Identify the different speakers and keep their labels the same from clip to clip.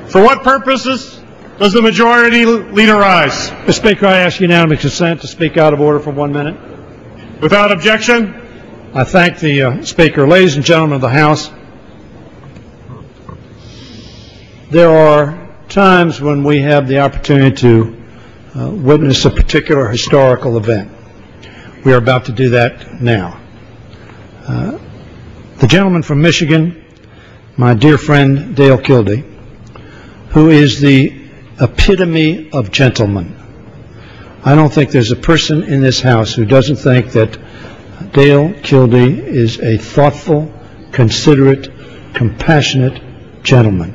Speaker 1: For what purposes does the majority leader rise?
Speaker 2: Mr. Speaker, I ask unanimous consent to speak out of order for 1 minute.
Speaker 1: Without objection.
Speaker 2: I thank the Speaker. Ladies and gentlemen of the House, there are times when we have the opportunity to witness a particular historical event. We are about to do that now. The gentleman from Michigan, my dear friend Dale Kildee, who is the epitome of gentleman. I don't think there's a person in this House who doesn't think that Dale Kildee is a thoughtful, considerate, compassionate gentleman,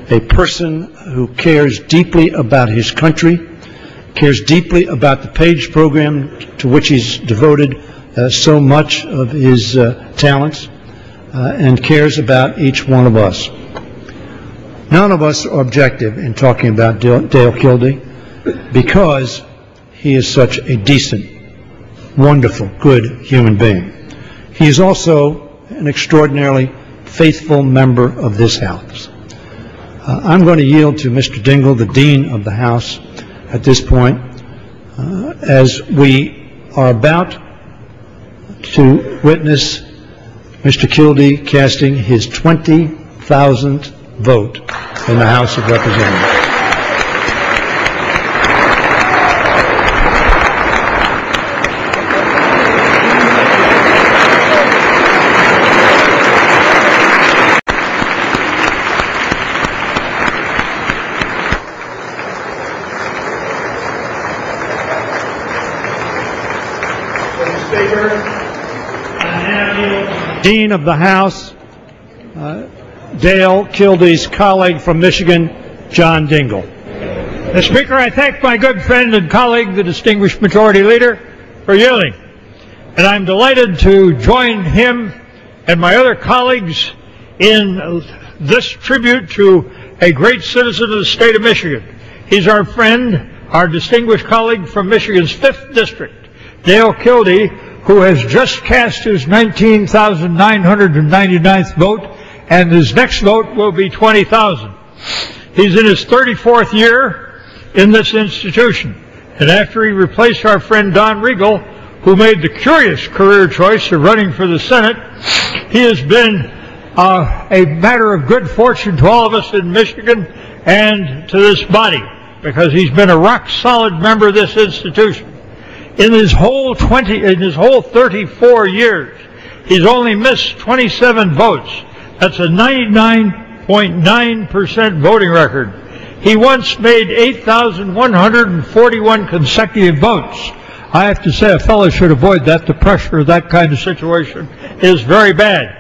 Speaker 2: a person who cares deeply about his country, cares deeply about the PAGE program to which he's devoted so much of his talents, and cares about each one of us. None of us are objective in talking about Dale Kildee because he is such a decent, wonderful, good human being. He is also an extraordinarily faithful member of this House. I'm going to yield to Mr. Dingell, the Dean of the House, at this point, as we are about to witness Mr. Kildee casting his 20,000th vote in the House of Representatives. Dean of the House, Dale Kildee's colleague from Michigan, John Dingell.
Speaker 3: Mr. Speaker, I thank my good friend and colleague, the distinguished Majority Leader, for yielding. And I'm delighted to join him and my other colleagues in this tribute to a great citizen of the state of Michigan. He's our friend, our distinguished colleague from Michigan's 5th District, Dale Kildee, who has just cast his 19,999th vote, and his next vote will be 20,000. He's in his 34th year in this institution, and after he replaced our friend Don Regal, who made the curious career choice of running for the Senate, he has been a matter of good fortune to all of us in Michigan and to this body, because he's been a rock-solid member of this institution. In his whole 34 years, he's only missed 27 votes. That's a 99.9% voting record. He once made 8,141 consecutive votes. I have to say a fellow should avoid that. The pressure of that kind of situation is very bad.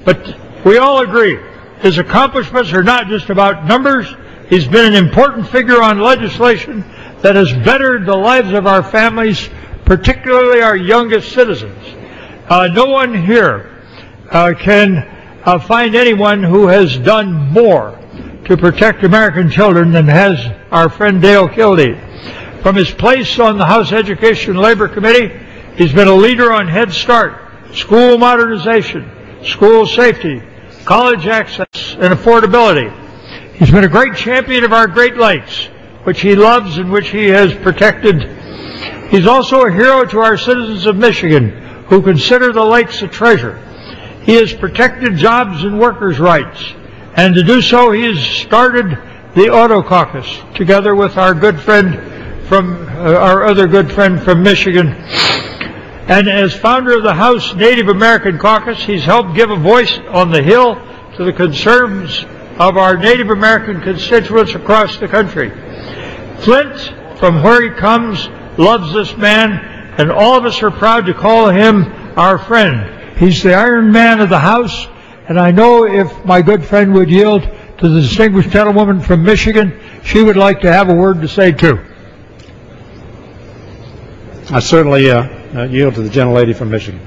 Speaker 3: But we all agree his accomplishments are not just about numbers. He's been an important figure on legislation that has bettered the lives of our families, particularly our youngest citizens. No one here can find anyone who has done more to protect American children than has our friend Dale Kildee. From his place on the House Education and Labor Committee, he's been a leader on Head Start, school modernization, school safety, college access, and affordability. He's been a great champion of our Great Lakes, which he loves and which he has protected. He's also a hero to our citizens of Michigan who consider the lakes a treasure. He has protected jobs and workers' rights, and to do so he has started the Auto Caucus together with our good friend from our other good friend from Michigan. And as founder of the House Native American Caucus, he's helped give a voice on the Hill to the concerns of our Native American constituents across the country. Flint, from where he comes, loves this man, and all of us are proud to call him our friend. He's the Iron Man of the House, and I know if my good friend would yield to the distinguished gentlewoman from Michigan, she would like to have a word to say too.
Speaker 2: I certainly yield to the gentlelady from Michigan.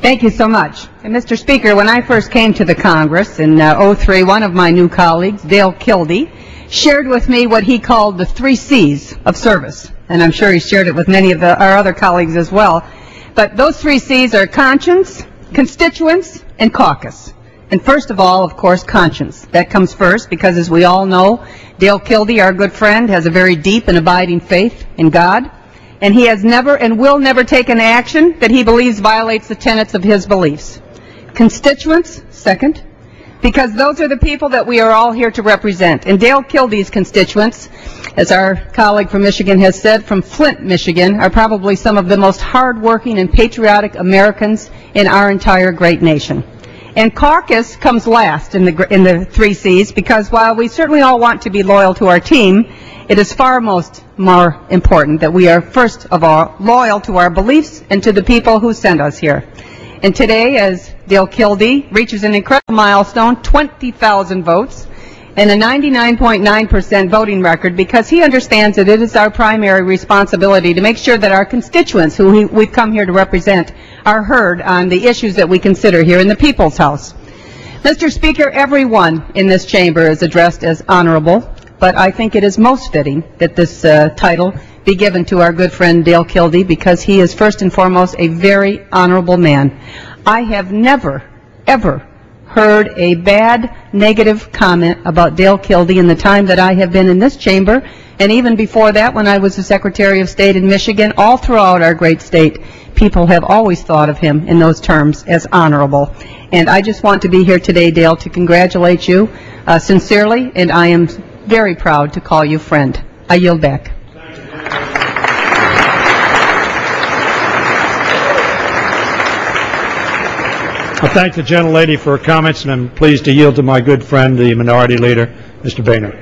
Speaker 4: Thank you so much. And Mr. Speaker, when I first came to the Congress in '03, one of my new colleagues, Dale Kildee, shared with me what he called the 3 C's of service. And I'm sure he shared it with many of our other colleagues as well. But those 3 C's are conscience, constituents, and caucus. And first of all, of course, conscience. That comes first because, as we all know, Dale Kildee, our good friend, has a very deep and abiding faith in God, and he has never and will never take an action that he believes violates the tenets of his beliefs. Constituents, second, because those are the people that we are all here to represent. And Dale Kildee's constituents, as our colleague from Michigan has said, from Flint, Michigan, are probably some of the most hardworking and patriotic Americans in our entire great nation. And caucus comes last in the 3 C's, because while we certainly all want to be loyal to our team, it is far more important that we are first of all loyal to our beliefs and to the people who sent us here. And today, as Dale Kildee reaches an incredible milestone, 20,000 votes, and a 99.9% voting record, because he understands that it is our primary responsibility to make sure that our constituents, who we've come here to represent, are heard on the issues that we consider here in the People's House. Mr. Speaker, everyone in this chamber is addressed as honorable, but I think it is most fitting that this title be given to our good friend Dale Kildee, because he is first and foremost a very honorable man. I have never, ever heard a bad, negative comment about Dale Kildee in the time that I have been in this chamber, and even before that when I was the Secretary of State in Michigan. All throughout our great state, people have always thought of him in those terms as honorable. And I just want to be here today, Dale, to congratulate you sincerely, and I am very proud to call you friend. I yield back.
Speaker 2: I thank the gentlelady for her comments, and I'm pleased to yield to my good friend, the Minority Leader, Mr. Boehner.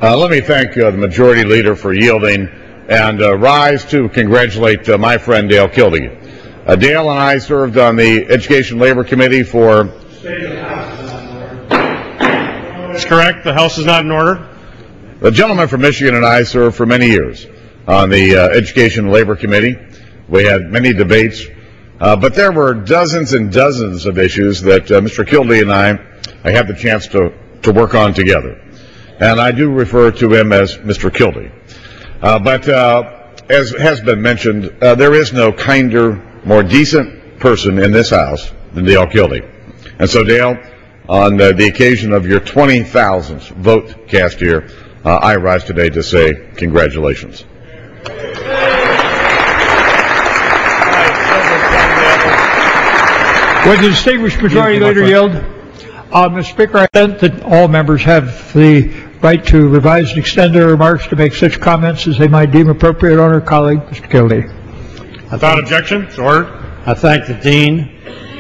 Speaker 5: Let me thank the Majority Leader for yielding, and rise to congratulate my friend Dale Kildee. Dale and I served on the Education Labor Committee for...
Speaker 1: That's correct. The House is not in order.
Speaker 5: The gentleman from Michigan and I served for many years on the Education Labor Committee. We had many debates. But there were dozens and dozens of issues that Mr. Kildee and I had the chance to work on together. And I do refer to him as Mr. Kildee. But as has been mentioned, there is no kinder, more decent person in this House than Dale Kildee. And so, Dale, on the occasion of your 20,000th vote cast here, I rise today to say congratulations.
Speaker 3: Would the distinguished Majority Leader yield? Mr. Speaker, I think that all members have the right to revise and extend their remarks to make such comments as they might deem appropriate on our colleague, Mr. Kildee.
Speaker 1: Without objection, it's ordered.
Speaker 2: I thank the Dean.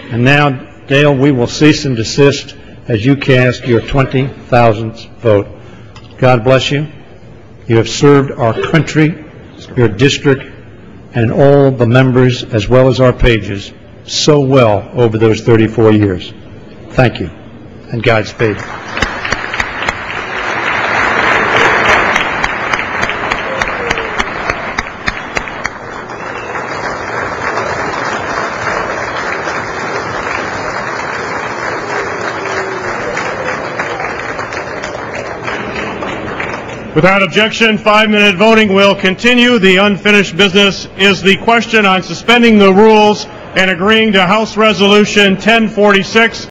Speaker 2: And now, Dale, we will cease and desist as you cast your 20,000th vote. God bless you. You have served our country, your district, and all the members, as well as our pages, so well over those 34 years. Thank you, and Godspeed.
Speaker 1: Without objection, 5-minute voting will continue. The unfinished business is the question on suspending the rules and agreeing to House Resolution 1046.